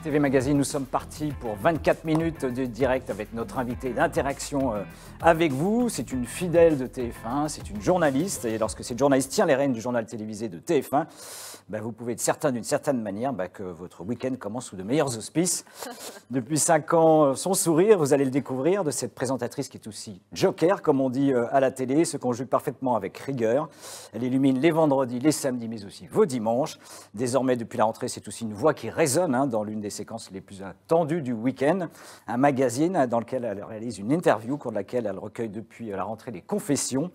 TV Magazine, nous sommes partis pour 24 minutes de direct avec notre invité d'interaction avec vous. C'est une fidèle de TF1, c'est une journaliste. Et lorsque cette journaliste tient les rênes du journal télévisé de TF1, vous pouvez être certain d'une certaine manière que votre week-end commence sous de meilleurs auspices. Depuis 5 ans, son sourire, vous allez le découvrir, de cette présentatrice qui est aussi joker, comme on dit à la télé, se conjugue parfaitement avec rigueur. Elle illumine les vendredis, les samedis, mais aussi vos dimanches. Désormais, depuis la rentrée, c'est aussi une voix qui résonne dans l'une des séquences les plus attendues du week-end. Un magazine dans lequel elle réalise une interview, au cours de laquelle elle recueille depuis la rentrée des confessions,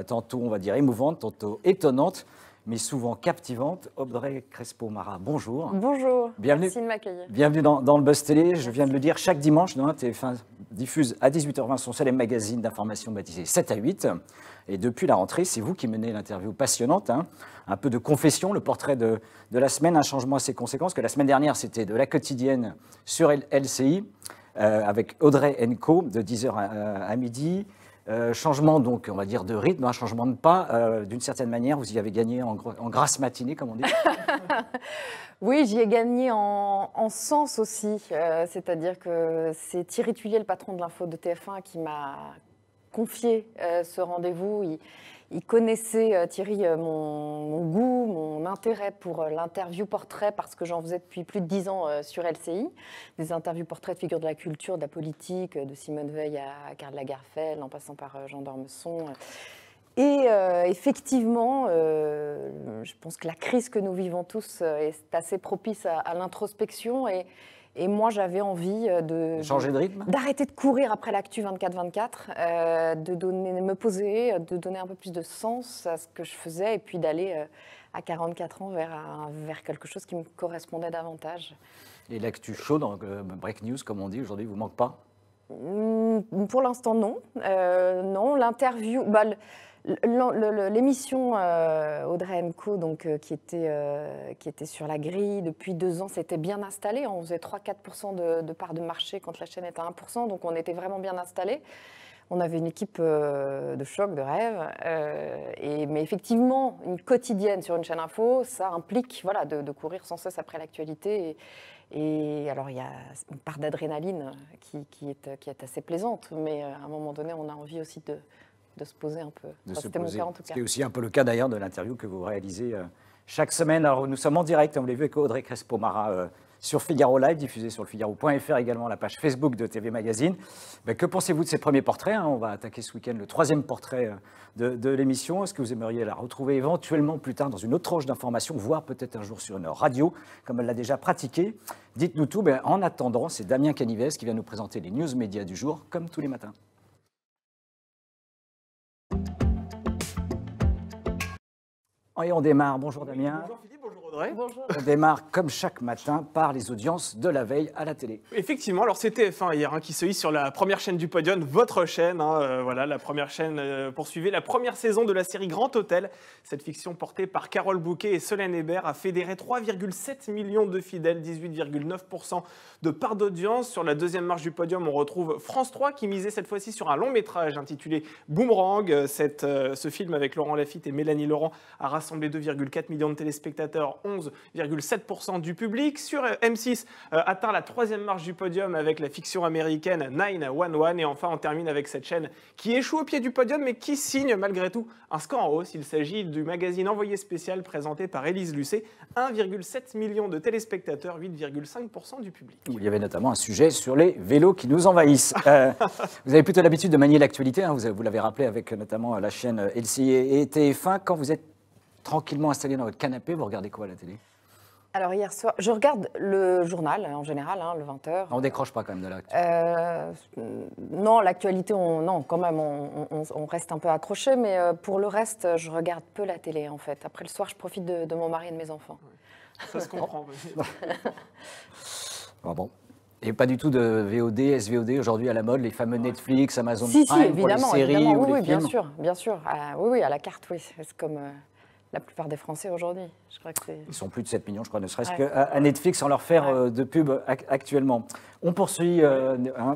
tantôt, on va dire, émouvantes, tantôt étonnantes, mais souvent captivante. Audrey Crespo-Mara, bonjour. Bonjour, bienvenue, merci de m'accueillir. Bienvenue dans le Buzz Télé. Je viens de le dire, chaque dimanche, TF1 diffuse à 18h20 son célèbre magazine d'information baptisé 7 à 8. Et depuis la rentrée, c'est vous qui menez l'interview passionnante. Un peu de confession, le portrait de la semaine, un changement assez conséquent. Parce que la semaine dernière, c'était de la quotidienne sur LCI, avec Audrey Co, de 10h à midi. Changement, donc, on va dire, de rythme, un changement de pas. D'une certaine manière, vous y avez gagné en grasse matinée, comme on dit. Oui, j'y ai gagné en sens aussi. C'est-à-dire que c'est Thierry Tuillier, le patron de l'info de TF1, qui m'a confié ce rendez-vous. Il connaissait, Thierry, mon goût, mon intérêt pour l'interview portrait, parce que j'en faisais depuis plus de 10 ans sur LCI. Des interviews portraits de figures de la culture, de la politique, de Simone Veil à Karl Lagerfeld, en passant par Jean d'Ormesson. Et effectivement, je pense que la crise que nous vivons tous est assez propice à l'introspection. Et moi, j'avais envie changer de rythme, d'arrêter de courir après l'actu 24-24, de me poser, de donner un peu plus de sens à ce que je faisais, et puis d'aller à 44 ans vers quelque chose qui me correspondait davantage. Et l'actu chaud, donc break news, comme on dit aujourd'hui, vous manque pas? Pour l'instant, non. Non, l'interview... L'émission Audrey Co, donc, qui était sur la grille depuis 2 ans, s'était bien installée. On faisait 3-4% de part de marché quand la chaîne était à 1%, donc on était vraiment bien installés. On avait une équipe de choc, de rêve. Mais effectivement, une quotidienne sur une chaîne info, ça implique de courir sans cesse après l'actualité. Et alors, il y a une part d'adrénaline qui est assez plaisante, mais à un moment donné, on a envie aussi de se poser un peu. C'était mon cas, en tout cas. C'est aussi un peu le cas d'ailleurs de l'interview que vous réalisez chaque semaine. Alors nous sommes en direct, vous l'avez vu, avec Audrey Crespo-Mara sur Figaro Live, diffusé sur le Figaro.fr, également la page Facebook de TV Magazine. Que pensez-vous de ces premiers portraits? On va attaquer ce week-end le 3e portrait de l'émission. Est-ce que vous aimeriez la retrouver éventuellement plus tard dans une autre tranche d'information, voire peut-être un jour sur une radio, comme elle l'a déjà pratiqué? Dites-nous tout. En attendant, c'est Damien Canives qui vient nous présenter les news médias du jour, comme tous les matins. Et on démarre. Bonjour Damien. Bonjour Philippe, bonjour Audrey. Bonjour. On démarre comme chaque matin par les audiences de la veille à la télé. Effectivement, alors c'est TF1 hier qui se hisse sur la première chaîne du podium, votre chaîne. Voilà, la première chaîne poursuivait la première saison de la série Grand Hôtel. Cette fiction portée par Carole Bouquet et Solène Hébert a fédéré 3,7 millions de fidèles, 18,9% de part d'audience. Sur la deuxième marche du podium, on retrouve France 3 qui misait cette fois-ci sur un long métrage intitulé Boomerang. Ce film avec Laurent Lafitte et Mélanie Laurent a rassemblé 2,4 millions de téléspectateurs, 11,7% du public. Sur M6, atteint la 3e marche du podium avec la fiction américaine 911. Et enfin, on termine avec cette chaîne qui échoue au pied du podium, mais qui signe malgré tout un score en hausse. Il s'agit du magazine Envoyé spécial présenté par Élise Lucet. 1,7 million de téléspectateurs, 8,5% du public. Il y avait notamment un sujet sur les vélos qui nous envahissent. Vous avez plutôt l'habitude de manier l'actualité, vous l'avez rappelé avec notamment la chaîne LCI et TF1. Quand vous êtes tranquillement installé dans votre canapé, vous regardez quoi à la télé? Alors hier soir, je regarde le journal en général, le 20h. On décroche pas quand même de l'actualité. Non, l'actualité, non, quand même, on reste un peu accroché, mais pour le reste, je regarde peu la télé en fait. Après le soir, je profite de mon mari et de mes enfants. Ça se comprend. Bon. Et pas du tout de VOD, SVOD aujourd'hui à la mode, les fameux Netflix, Amazon Prime, pour les séries évidemment, ou les oui, films. bien sûr. Oui, à la carte, oui. C'est comme la plupart des Français aujourd'hui. Je crois que ils sont plus de 7 millions, je crois, ne serait-ce qu'à Netflix, sans leur faire de pub actuellement. On poursuit,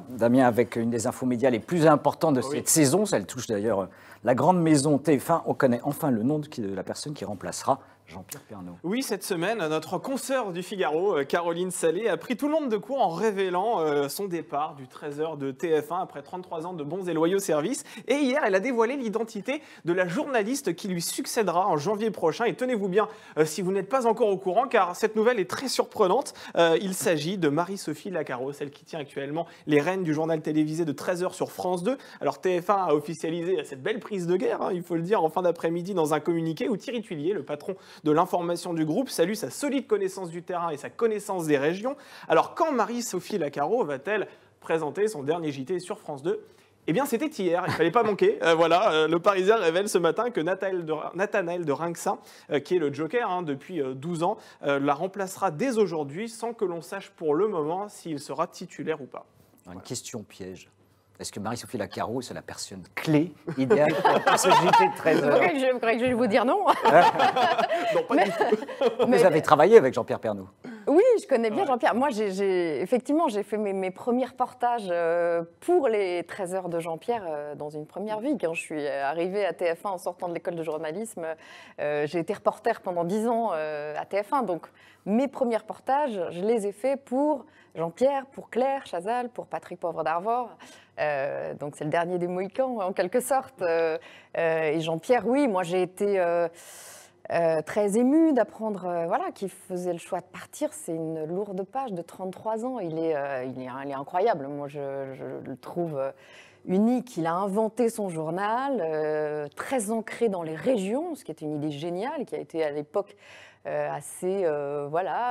Damien, avec une des infos médias les plus importantes de cette saison. Ça elle touche d'ailleurs la grande maison TF1. On connaît enfin le nom de la personne qui remplacera Jean-Pierre Pernaut. Oui, cette semaine, notre consoeur du Figaro, Caroline Salé, a pris tout le monde de court en révélant son départ du 13h de TF1 après 33 ans de bons et loyaux services. Et hier, elle a dévoilé l'identité de la journaliste qui lui succédera en janvier prochain. Et tenez-vous bien, si vous n'êtes pas encore au courant, car cette nouvelle est très surprenante. Il s'agit de Marie-Sophie Lacaro, celle qui tient actuellement les rênes du journal télévisé de 13h sur France 2. Alors TF1 a officialisé cette belle prise de guerre, il faut le dire, en fin d'après-midi dans un communiqué où Thierry Tuillier, le patron de l'information du groupe, salue sa solide connaissance du terrain et sa connaissance des régions. Alors quand Marie-Sophie Lacaro va-t-elle présenter son dernier JT sur France 2 ? Eh bien, c'était hier, il ne fallait pas manquer. Le Parisien révèle ce matin que Nathanaël de Rinxin, qui est le Joker depuis 12 ans, la remplacera dès aujourd'hui sans que l'on sache pour le moment s'il sera titulaire ou pas. Une question piège. Est-ce que Marie-Sophie Lacaro, c'est la personne clé idéale pour ce JT de 13 heures? Je croyais que je vais vous dire non. Non, pas du tout. Vous avez travaillé avec Jean-Pierre Pernaut. Oui, je connais bien Jean-Pierre. Moi, effectivement, j'ai fait mes premiers reportages pour les 13 heures de Jean-Pierre dans une première vie. Quand je suis arrivée à TF1 en sortant de l'école de journalisme, j'ai été reporter pendant 10 ans à TF1. Donc, mes premiers reportages, je les ai faits pour Jean-Pierre, pour Claire Chazal, pour Patrick Poivre d'Arvor. Donc, c'est le dernier des Mohicans, en quelque sorte. Et Jean-Pierre, oui, moi, j'ai été... très émue d'apprendre qu'il faisait le choix de partir. C'est une lourde page de 33 ans. Il est incroyable. Moi, je le trouve unique. Il a inventé son journal, très ancré dans les régions, ce qui était une idée géniale, qui a été à l'époque assez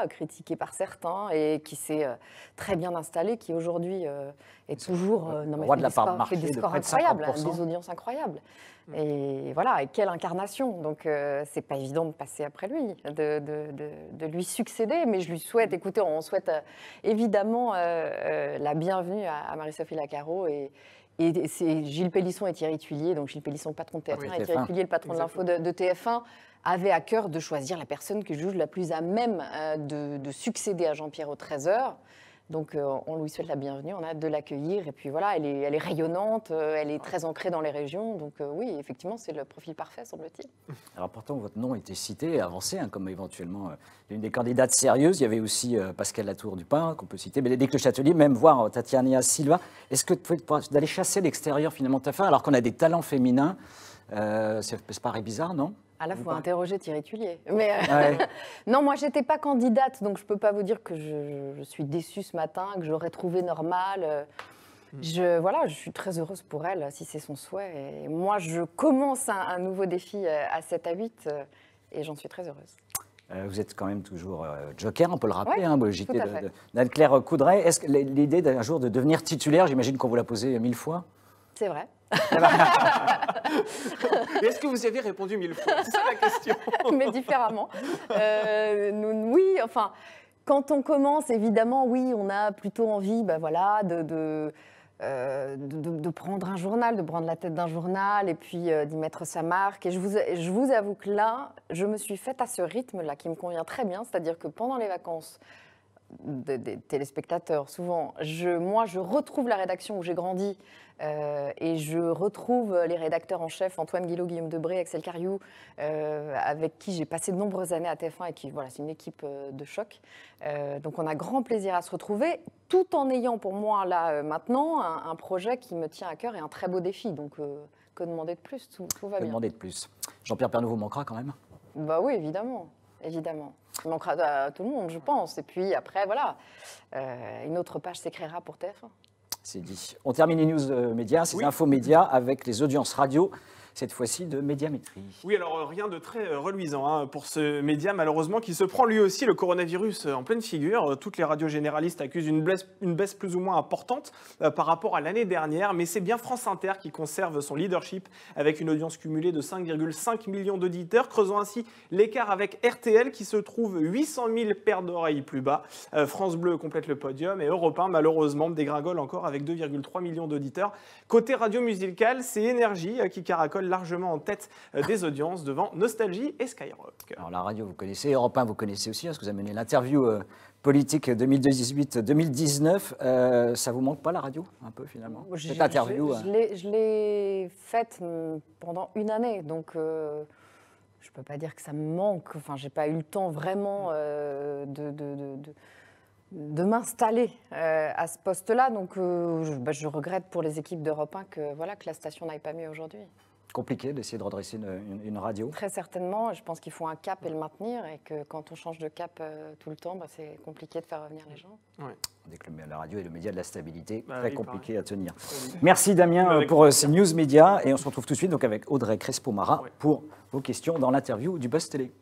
critiqué par certains et qui s'est très bien installé, qui aujourd'hui est toujours roi de la part de marché fait des scores de près de incroyables, 50%. des audiences incroyables. Et voilà, et quelle incarnation. Donc c'est pas évident de passer après lui, de lui succéder, mais je lui souhaite, écoutez, on souhaite évidemment la bienvenue à Marie-Sophie Lacaro et c'est Gilles Pélisson et Thierry Tuillier, donc Gilles Pélisson, patron de TF1, Oui, et Thierry Tuillier, le patron de l'info de TF1, avait à cœur de choisir la personne que je juge la plus à même de succéder à Jean-Pierre aux 13h. Donc on lui souhaite la bienvenue, on a hâte de l'accueillir. Et puis voilà, elle est rayonnante, elle est très ancrée dans les régions. Donc oui, effectivement, c'est le profil parfait, semble-t-il. Alors pourtant, votre nom était cité et avancé comme éventuellement l'une des candidates sérieuses. Il y avait aussi Pascal Latour-Dupin, qu'on peut citer, Bénédicte Le Châtelier, même voir Tatiana Silva. Est-ce que d'aller chasser l'extérieur finalement de ta fin, alors qu'on a des talents féminins, c'est paraît bizarre, non ? Ah là, il faut interroger Thierry Tuillier. Mais non, moi, je n'étais pas candidate, donc je ne peux pas vous dire que je suis déçue ce matin, que j'aurais trouvé normal. Je suis très heureuse pour elle, si c'est son souhait. Et moi, je commence un nouveau défi à 7 à 8 et j'en suis très heureuse. Vous êtes quand même toujours joker, on peut le rappeler, Ouais, le JT d'Anne-Claire Coudray. Est-ce que l'idée d'un jour de devenir titulaire, j'imagine qu'on vous l'a posé 1000 fois? C'est vrai. Est-ce que vous y avez répondu 1000 fois? C'est ça la question. Mais différemment. Oui, enfin, quand on commence, évidemment, oui, on a plutôt envie de prendre un journal, de prendre la tête d'un journal et puis d'y mettre sa marque. Et je vous avoue que là, je me suis faite à ce rythme-là qui me convient très bien, c'est-à-dire que pendant les vacances des téléspectateurs, souvent, moi, je retrouve la rédaction où j'ai grandi et je retrouve les rédacteurs en chef, Antoine Guillot, Guillaume Debré, Axel Cariou, avec qui j'ai passé de nombreuses années à TF1 et qui, voilà, c'est une équipe de choc. Donc on a grand plaisir à se retrouver, tout en ayant pour moi, là, maintenant, un projet qui me tient à cœur et un très beau défi. Donc que demander de plus, tout va bien. Demander de plus. Jean-Pierre Pernaut vous manquera quand même? Bah oui, évidemment. Évidemment. Il manquera à tout le monde, je pense. Et puis après, voilà, une autre page s'écrira pour TF1. C'est dit. On termine les news médias, ces infos médias, avec les audiences radio, cette fois-ci de Médiamétrie. Oui, alors rien de très reluisant pour ce média, malheureusement, qui se prend lui aussi le coronavirus en pleine figure. Toutes les radios généralistes accusent une baisse plus ou moins importante par rapport à l'année dernière, mais c'est bien France Inter qui conserve son leadership avec une audience cumulée de 5,5 millions d'auditeurs, creusant ainsi l'écart avec RTL qui se trouve 800 000 paires d'oreilles plus bas. France Bleu complète le podium et Europe 1, malheureusement, dégringole encore avec 2,3 millions d'auditeurs. Côté radio musicale, c'est Énergie qui caracole largement en tête des audiences devant Nostalgie et Skyrock. Alors la radio, vous connaissez, Europe 1, vous connaissez aussi, parce que vous avez mené l'interview politique 2018-2019. Ça vous manque pas la radio, un peu finalement, cette interview? Je l'ai faite pendant une année, donc je ne peux pas dire que ça me manque. Enfin, je n'ai pas eu le temps vraiment de m'installer à ce poste-là. Donc, je regrette pour les équipes d'Europe 1 que la station n'aille pas mieux aujourd'hui. Compliqué d'essayer de redresser une radio? Très certainement. Je pense qu'il faut un cap et le maintenir. Et que quand on change de cap tout le temps, c'est compliqué de faire revenir les gens. Ouais. Dès que la radio est le média de la stabilité, Bah, très oui, compliqué pareil. à tenir. Merci Damien pour ces news médias. Et on se retrouve tout de suite donc, avec Audrey Crespo-Mara pour vos questions dans l'interview du Buzz Télé.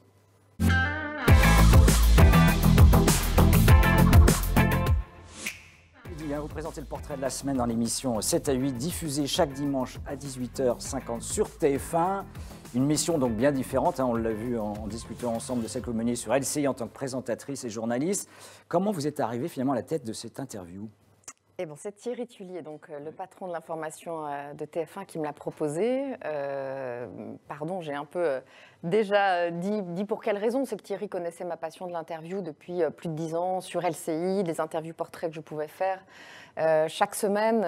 Vous présentez le portrait de la semaine dans l'émission 7 à 8, diffusée chaque dimanche à 18h50 sur TF1. Une mission donc bien différente, on l'a vu en discutant ensemble de celle que vous meniez sur LCI en tant que présentatrice et journaliste. Comment vous êtes arrivé finalement à la tête de cette interview? Eh bon, c'est Thierry Tullier, donc le patron de l'information de TF1 qui me l'a proposé. Pardon, j'ai un peu déjà dit pour quelle raison. C'est que Thierry connaissait ma passion de l'interview depuis plus de 10 ans sur LCI, les interviews portraits que je pouvais faire chaque semaine.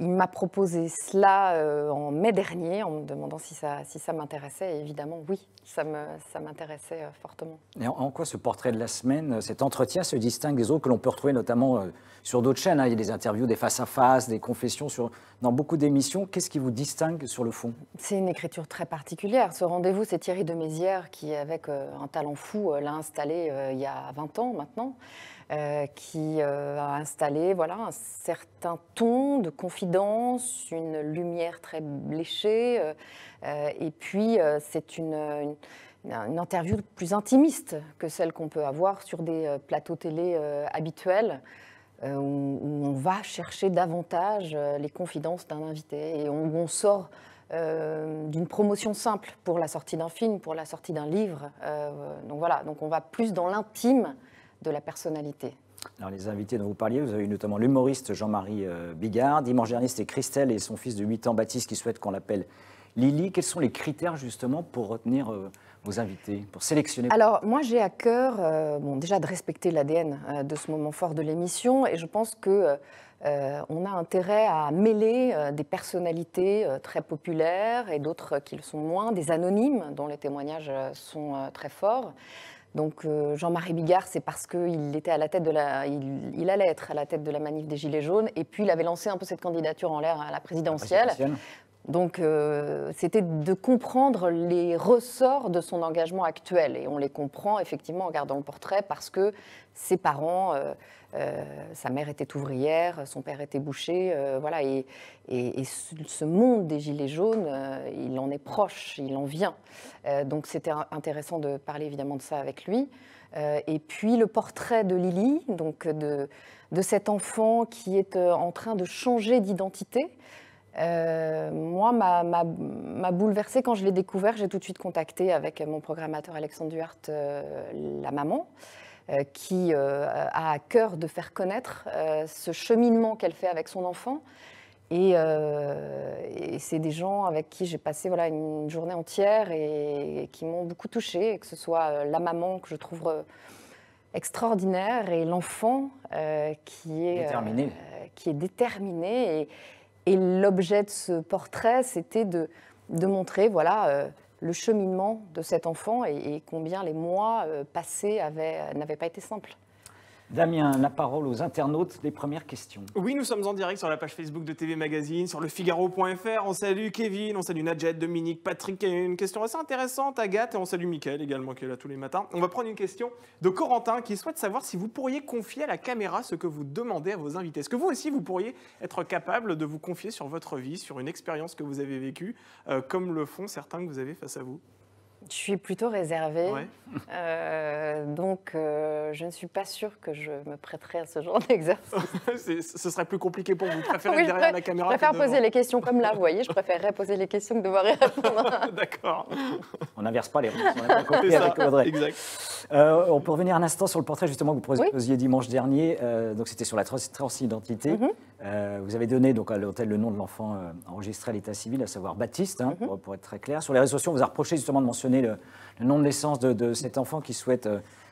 Il m'a proposé cela en mai dernier en me demandant si ça m'intéressait. Et évidemment, oui, ça m'intéressait fortement. Et en quoi ce portrait de la semaine, cet entretien se distingue des autres que l'on peut retrouver notamment sur d'autres chaînes? Il y a des interviews, des face-à-face, des confessions dans beaucoup d'émissions. Qu'est-ce qui vous distingue sur le fond? C'est une écriture très particulière. Ce rendez-vous, c'est Thierry de Mézières qui, avec un talent fou, l'a installé il y a 20 ans maintenant. Qui a installé un certain ton de confidence, une lumière très léchée. Et puis, c'est une interview plus intimiste que celle qu'on peut avoir sur des plateaux télé habituels, où on va chercher davantage les confidences d'un invité et où on sort d'une promotion simple pour la sortie d'un film, pour la sortie d'un livre. Donc on va plus dans l'intime de la personnalité. Alors, les invités dont vous parliez, vous avez eu notamment l'humoriste Jean-Marie Bigard. Dimanche dernier, c'était Christelle et son fils de 8 ans, Baptiste, qui souhaitent qu'on l'appelle Lily. Quels sont les critères justement pour retenir vos invités, pour sélectionner? Alors, moi, j'ai à cœur déjà de respecter l'ADN de ce moment fort de l'émission. Et je pense qu'on a intérêt à mêler des personnalités très populaires et d'autres qui le sont moins, des anonymes dont les témoignages sont très forts. Donc Jean-Marie Bigard, c'est parce qu'il était à la tête il allait être à la tête de la manif des Gilets jaunes, et puis il avait lancé un peu cette candidature en l'air à la présidentielle. Donc c'était de comprendre les ressorts de son engagement actuel, et on les comprend effectivement en regardant le portrait parce que ses parents, sa mère était ouvrière, son père était boucher, et ce monde des Gilets jaunes, il en est proche, il en vient. Donc c'était intéressant de parler évidemment de ça avec lui. Et puis le portrait de Lily, donc de cet enfant qui est en train de changer d'identité. Moi, m'a bouleversée quand je l'ai découvert. J'ai tout de suite contacté avec mon programmateur Alexandre Duhart, la maman, qui a à cœur de faire connaître ce cheminement qu'elle fait avec son enfant. Et c'est des gens avec qui j'ai passé une journée entière et qui m'ont beaucoup touchée, que ce soit la maman que je trouve extraordinaire et l'enfant qui est déterminé. Et l'objet de ce portrait, c'était de montrer le cheminement de cet enfant et combien les mois passés n'avaient pas été simples. Damien, la parole aux internautes, les premières questions. Oui, nous sommes en direct sur la page Facebook de TV Magazine, sur lefigaro.fr. On salue Kevin, on salue Nadjet, Dominique, Patrick, qui a une question assez intéressante, Agathe, et on salue Mickaël également, qui est là tous les matins. On va prendre une question de Corentin, qui souhaite savoir si vous pourriez confier à la caméra ce que vous demandez à vos invités. Est-ce que vous aussi, vous pourriez être capable de vous confier sur votre vie, sur une expérience que vous avez vécue, comme le font certains que vous avez face à vous? Je suis plutôt réservée, donc je ne suis pas sûre que je me prêterais à ce genre d'exercice. Ce serait plus compliqué pour vous, préférez derrière la caméra. Je préfère poser les questions comme là, vous voyez, je préférerais poser les questions que devoir y répondre. D'accord. On n'inverse pas les rôles, on a pas compris avec Audrey. Exact. On peut revenir un instant sur le portrait justement que vous posiez dimanche dernier, donc c'était sur la transidentité. Vous avez donné donc, à l'hôtel le nom de l'enfant enregistré à l'état civil, à savoir Baptiste, pour être très clair. Sur les réseaux sociaux, on vous a reproché justement de mentionner le nom de naissance de cet enfant qui souhaite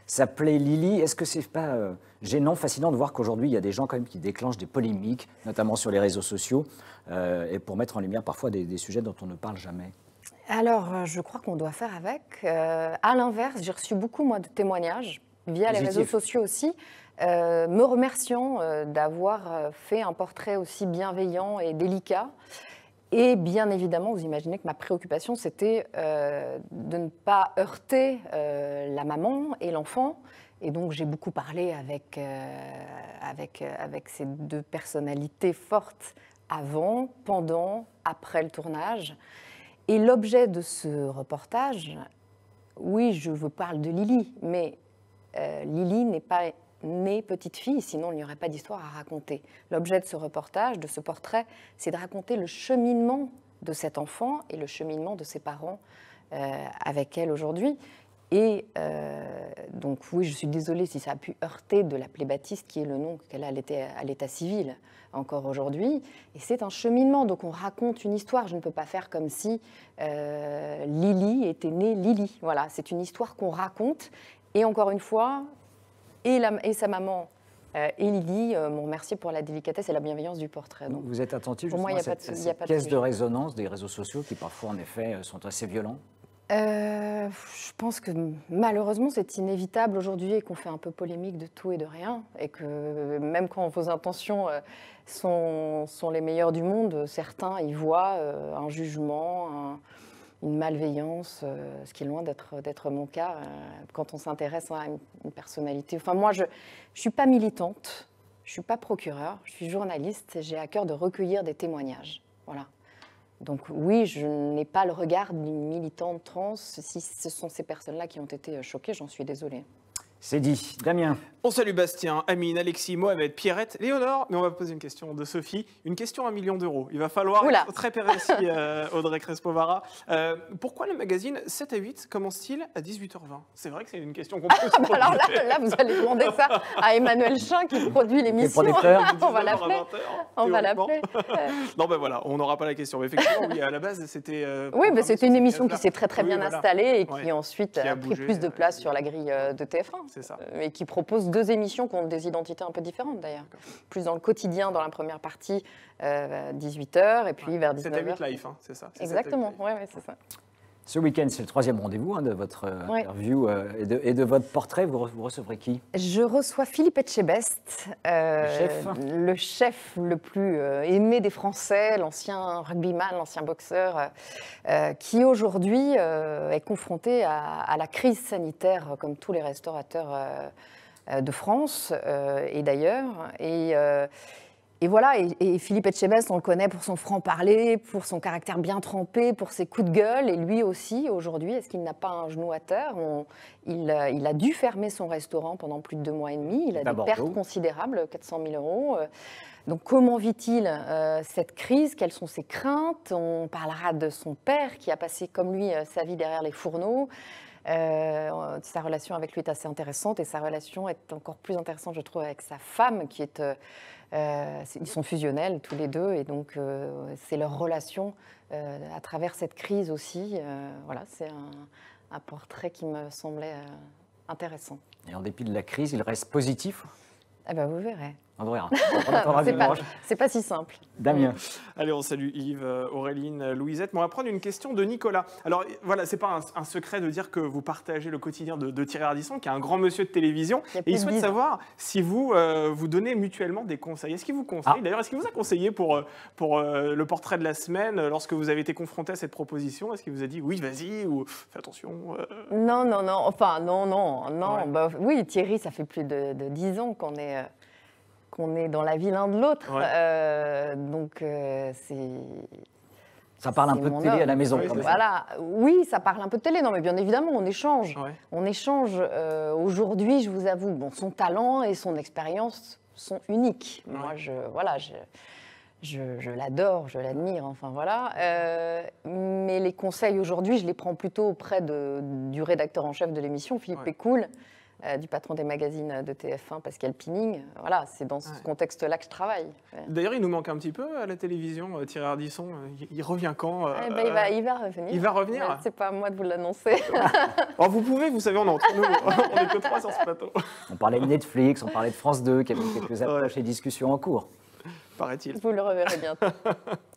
s'appeler Lily. Est-ce que c'est pas gênant, fascinant de voir qu'aujourd'hui, il y a des gens quand même qui déclenchent des polémiques, notamment sur les réseaux sociaux, et pour mettre en lumière parfois des sujets dont on ne parle jamais? Alors, je crois qu'on doit faire avec. À l'inverse, j'ai reçu beaucoup, moi, de témoignages, via les réseaux sociaux aussi, me remerciant d'avoir fait un portrait aussi bienveillant et délicat. Et bien évidemment, vous imaginez que ma préoccupation, c'était de ne pas heurter la maman et l'enfant. Et donc, j'ai beaucoup parlé avec ces deux personnalités fortes avant, pendant, après le tournage. Et l'objet de ce reportage, oui, je vous parle de Lily, mais Lily n'est pas née petite fille, sinon il n'y aurait pas d'histoire à raconter. L'objet de ce reportage, de ce portrait, c'est de raconter le cheminement de cet enfant et le cheminement de ses parents avec elle aujourd'hui. Et donc oui, je suis désolée si ça a pu heurter de l'appeler Baptiste, qui est le nom qu'elle a à l'état civil encore aujourd'hui. Et c'est un cheminement, donc on raconte une histoire. Je ne peux pas faire comme si Lily était née Lily. Voilà, c'est une histoire qu'on raconte. Et encore une fois, et sa maman et Lily m'ont remercié pour la délicatesse et la bienveillance du portrait. Donc, vous êtes attentif justement à cette caisse de résonance des réseaux sociaux qui parfois en effet sont assez violents? Je pense que malheureusement c'est inévitable aujourd'hui et qu'on fait un peu polémique de tout et de rien et que même quand vos intentions sont les meilleures du monde, certains y voient un jugement, une malveillance, ce qui est loin d'être mon cas quand on s'intéresse à une personnalité. Enfin moi je suis pas militante, je suis pas procureure, je suis journaliste et j'ai à cœur de recueillir des témoignages. Voilà. Donc oui, je n'ai pas le regard d'une militante trans. Si ce sont ces personnes-là qui ont été choquées, j'en suis désolée. C'est dit. Damien. On salue Bastien, Amine, Alexis, Mohamed, Pierrette, Léonore. Mais on va poser une question de Sophie. Une question à 1 million d'euros. Il va falloir être très précis, Audrey Crespo-Vara. Pourquoi le magazine 7 à 8 commence-t-il à 18h20? C'est vrai que c'est une question qu'on peut se poser. Alors là, vous allez demander ça à Emmanuel Chin qui produit l'émission. On va l'appeler. On va l'appeler. Non, ben voilà, on n'aura pas la question. Mais effectivement, oui, à la base, c'était... oui, mais c'était une émission qui s'est très bien installée et qui ensuite a pris plus de place sur la grille de TF1. C'est ça. Et qui propose 2 émissions qui ont des identités un peu différentes d'ailleurs. Plus dans le quotidien, dans la première partie, 18h, et puis vers 19h. 7 à 8 live, hein, c'est ça. Exactement, oui, c'est ça. Ce week-end, c'est le 3e rendez-vous de votre interview et de votre portrait. Vous recevrez qui? Je reçois Philippe Etchebest, le chef le plus aimé des Français, l'ancien rugbyman, l'ancien boxeur, qui aujourd'hui est confronté à la crise sanitaire, comme tous les restaurateurs de France et d'ailleurs. Et voilà, et Philippe Etchebest, on le connaît pour son franc-parler, pour son caractère bien trempé, pour ses coups de gueule. Et lui aussi, aujourd'hui, est-ce qu'il n'a pas un genou à terre? Il a dû fermer son restaurant pendant plus de 2 mois et demi. Il a des pertes considérables, 400 000 euros. Donc comment vit-il cette crise? Quelles sont ses craintes? On parlera de son père qui a passé, comme lui, sa vie derrière les fourneaux. Sa relation avec lui est assez intéressante et sa relation est encore plus intéressante, je trouve, avec sa femme qui est... ils sont fusionnels tous les deux et donc c'est leur relation à travers cette crise aussi. Voilà, c'est un portrait qui me semblait intéressant. Et en dépit de la crise, il reste positif? Eh ben, vous verrez. On verra. C'est pas si simple. Damien. Allez, on salue Yves, Auréline, Louisette. Mais on va prendre une question de Nicolas. Alors voilà, c'est pas un secret de dire que vous partagez le quotidien de Thierry Ardisson, qui est un grand monsieur de télévision. Et il souhaite savoir si vous vous donnez mutuellement des conseils. Est-ce qu'il vous conseille? D'ailleurs, est-ce qu'il vous a conseillé pour le portrait de la semaine, lorsque vous avez été confronté à cette proposition? Est-ce qu'il vous a dit oui, vas-y, ou fais attention? Non. Enfin, non. Ouais. Bah, oui, Thierry, ça fait plus de 10 ans qu'on est dans la vie l'un de l'autre. Ouais. Donc, c'est... Ça parle un peu de télé à la maison. Oui, voilà. Oui, ça parle un peu de télé. Non, mais bien évidemment, on échange. Ouais. On échange. Aujourd'hui, je vous avoue, son talent et son expérience sont uniques. Ouais. Moi, je l'adore, je l'admire. Enfin, voilà. Mais les conseils aujourd'hui, je les prends plutôt auprès du rédacteur en chef de l'émission, Philippe Pécoul, du patron des magazines de TF1, Pascal Pining. Voilà, c'est dans ce contexte-là que je travaille. D'ailleurs, il nous manque un petit peu à la télévision, Thierry Ardisson. Il revient quand il va revenir. Il va revenir. C'est pas à moi de vous l'annoncer. Alors, vous pouvez, vous savez, on est entre nous. On n'est que 3 sur ce plateau. On parlait de Netflix, on parlait de France 2, qui avait quelques approches et discussions en cours. paraît-il. Vous le reverrez bientôt.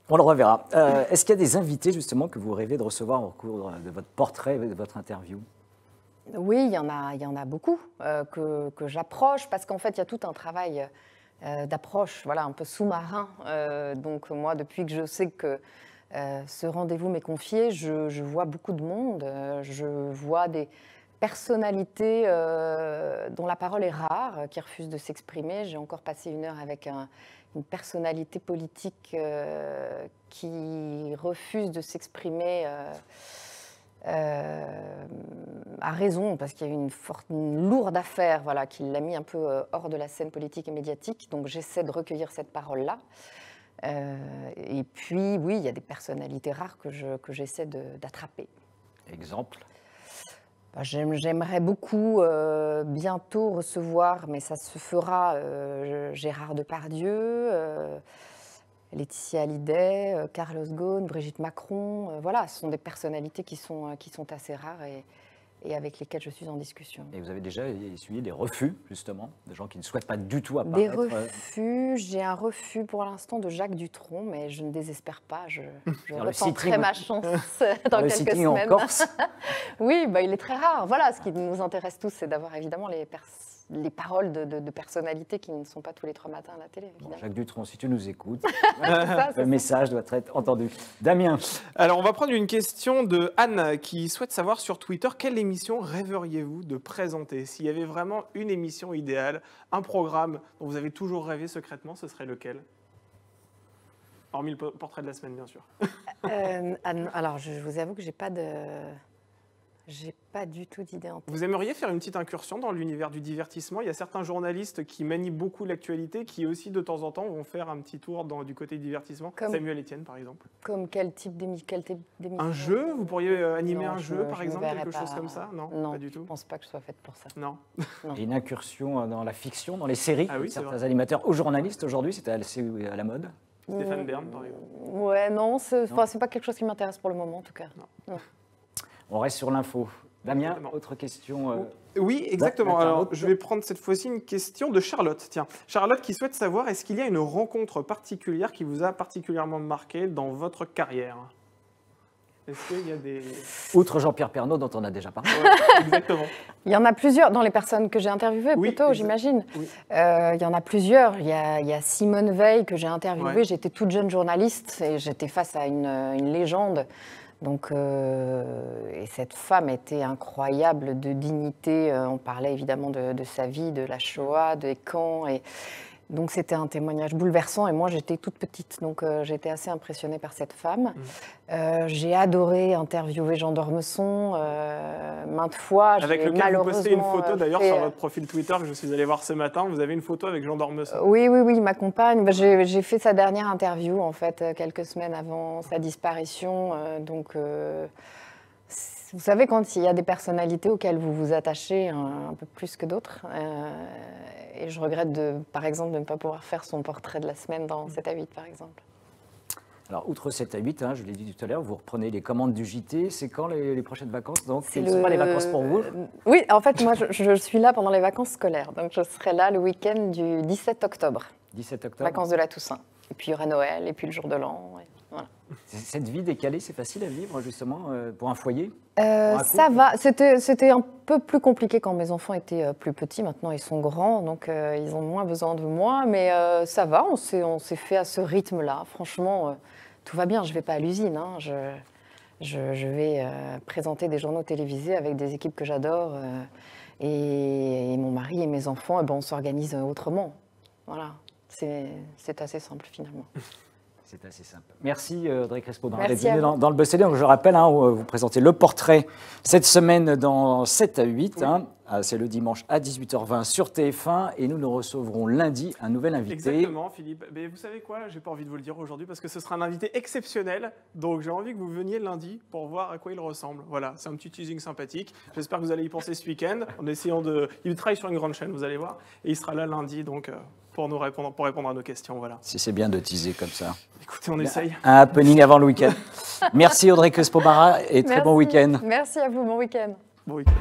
On le reverra. Est-ce qu'il y a des invités, justement, que vous rêvez de recevoir au cours de votre portrait, de votre interview? Oui, il y en a beaucoup que j'approche, parce qu'en fait, il y a tout un travail d'approche, voilà, un peu sous-marin. Donc moi, depuis que je sais que ce rendez-vous m'est confié, je vois beaucoup de monde, je vois des personnalités dont la parole est rare, qui refusent de s'exprimer. J'ai encore passé 1 heure avec une personnalité politique qui refuse de s'exprimer à raison, parce qu'il y a eu une lourde affaire, voilà, qui l'a mis un peu hors de la scène politique et médiatique. Donc j'essaie de recueillir cette parole-là. Et puis, oui, il y a des personnalités rares que j'essaie d'attraper. Exemple? J'aimerais beaucoup bientôt recevoir, mais ça se fera, Gérard Depardieu, Laetitia Hallyday, Carlos Ghosn, Brigitte Macron. Voilà, ce sont des personnalités qui sont assez rares et avec lesquelles je suis en discussion. Et vous avez déjà essuyé des refus, justement, de gens qui ne souhaitent pas du tout apparaître? Des refus, j'ai un refus pour l'instant de Jacques Dutronc, mais je ne désespère pas, je retenterai ma chance dans quelques semaines. En Corse. Oui, bah, il est très rare. Voilà, ce qui nous intéresse tous, c'est d'avoir évidemment les paroles de personnalités qui ne sont pas tous les 3 matins à la télé. Bon, Jacques Dutronc, si tu nous écoutes, ça, le message doit être entendu. Damien. Alors, on va prendre une question de Anne qui souhaite savoir sur Twitter quelle émission rêveriez-vous de présenter? S'il y avait vraiment une émission idéale, un programme dont vous avez toujours rêvé secrètement, ce serait lequel? Hormis le portrait de la semaine, bien sûr. Alors, je vous avoue que j'ai pas du tout d'idée en tête. Vous aimeriez faire une petite incursion dans l'univers du divertissement? Il y a certains journalistes qui manient beaucoup l'actualité, qui aussi de temps en temps vont faire un petit tour du côté divertissement. Samuel Etienne, par exemple. Comme quel type d'émission? Un jeu? Vous pourriez animer un jeu, par je exemple, quelque chose pas, comme ça? Non, pas du tout. Je ne pense pas que je sois faite pour ça. Non. Et une incursion dans la fiction, dans les séries. Ah oui, certains animateurs ou journalistes aujourd'hui, c'était assez à la mode. Stéphane Bern, par exemple. Ouais, non, c'est pas quelque chose qui m'intéresse pour le moment, en tout cas. Non. On reste sur l'info. Damien, Exactement. autre question Oui, exactement. Alors, je vais prendre cette fois-ci une question de Charlotte. Tiens, Charlotte qui souhaite savoir, est-ce qu'il y a une rencontre particulière qui vous a particulièrement marqué dans votre carrière? Est-ce qu'il y a des... Outre Jean-Pierre Pernaut, dont on a déjà parlé. Ouais, exactement. Il y en a plusieurs, dans les personnes que j'ai interviewées, Oui, plutôt, j'imagine. Oui. Il y en a plusieurs. Il y a Simone Veil que j'ai interviewée. Ouais. J'étais toute jeune journaliste et j'étais face à une légende. Donc, et cette femme était incroyable de dignité. On parlait évidemment de sa vie, de la Shoah, des camps. Et donc, c'était un témoignage bouleversant. Et moi, j'étais toute petite. Donc, j'étais assez impressionnée par cette femme. J'ai adoré interviewer Jean d'Ormesson maintes fois. Avec lequel vous postez une photo d'ailleurs sur votre profil Twitter que je suis allée voir ce matin. Vous avez une photo avec Jean d'Ormesson. Oui, il m'accompagne. J'ai fait sa dernière interview en fait quelques semaines avant sa disparition. Donc, vous savez, quand il y a des personnalités auxquelles vous vous attachez un peu plus que d'autres. Et je regrette par exemple de ne pas pouvoir faire son portrait de la semaine dans 7 à 8 par exemple. Alors, outre 7 à 8, je l'ai dit tout à l'heure, vous reprenez les commandes du JT. C'est quand les prochaines vacances? Donc, ce ne sont pas les vacances pour vous? Oui, en fait, moi, je suis là pendant les vacances scolaires. Donc, je serai là le week-end du 17 octobre. 17 octobre. Vacances de la Toussaint. Et puis, il y aura Noël, et puis le jour de l'an. Voilà. Cette vie décalée, c'est facile à vivre, justement, pour un foyer? Ça va. C'était un peu plus compliqué quand mes enfants étaient plus petits. Maintenant, ils sont grands, donc ils ont moins besoin de moi. Mais ça va, on s'est fait à ce rythme-là. Franchement, tout va bien. Je ne vais pas à l'usine. Hein. Je vais présenter des journaux télévisés avec des équipes que j'adore. Et mon mari et mes enfants, on s'organise autrement. Voilà. C'est assez simple, finalement. C'est assez simple. Merci Audrey Crespo d'être venue dans le Buzz TV. Donc, je rappelle, vous présentez le portrait cette semaine dans 7 à 8. Oui. C'est le dimanche à 18h20 sur TF1 et nous recevrons lundi un nouvel invité. Exactement, Philippe. Mais vous savez quoi? J'ai pas envie de vous le dire aujourd'hui parce que ce sera un invité exceptionnel. Donc j'ai envie que vous veniez lundi pour voir à quoi il ressemble. Voilà, c'est un petit teasing sympathique. J'espère que vous allez y penser ce week-end en essayant de... Il travaille sur une grande chaîne, vous allez voir. Et il sera là lundi donc pour répondre à nos questions. Voilà. C'est bien de teaser comme ça. Écoutez, on essaye. Un happening avant le week-end. Merci Audrey Crespo et très bon week-end. Merci à vous, bon week-end. Bon week-end.